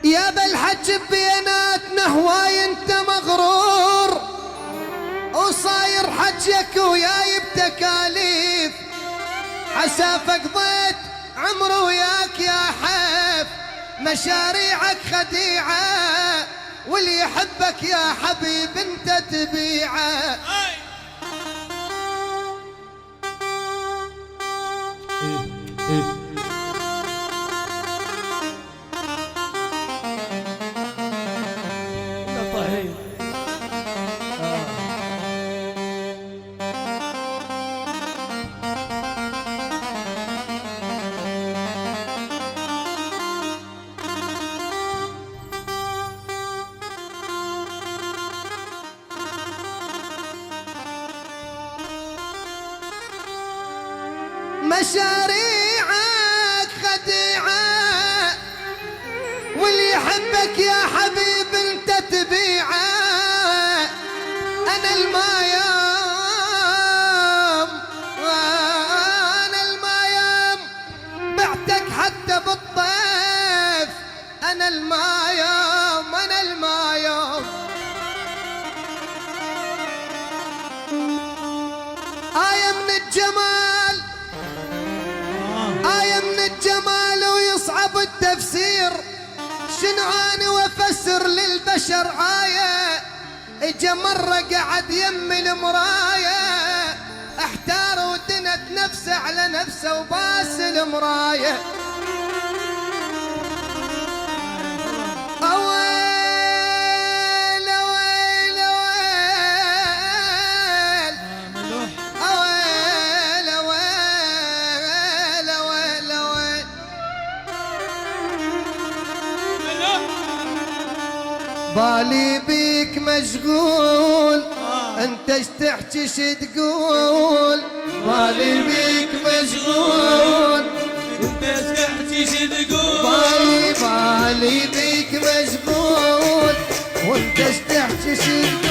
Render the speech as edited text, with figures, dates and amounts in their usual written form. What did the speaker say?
يا بالحج بيناتنا هواي انت مغرور، وصاير حجك وياي بتكاليف، عسى فقضيت عمري وياك يا حف، مشاريعك خديعة واللي يحبك يا حبيب انت تبيعه. مشاريعك خديعة واللي يحبك يا حبيب انت تبيعه. انا المايام بعتك حتى بالطيف. انا المايام آية من الجمال، آية من الجمال ويصعب التفسير. شنو أنا وأفسر للبشر آية؟ إجا مرة قعد يم المراية، احتار ودنت نفسه على نفسه وباس المراية. بالي بيك مشغول، انت ايش تحكي ايش تقول؟ بالي بيك مشغول، انت ايش تحكي ايش تقول؟ بالي بيك مشغول، وانت ايش تحكي ايش تقول؟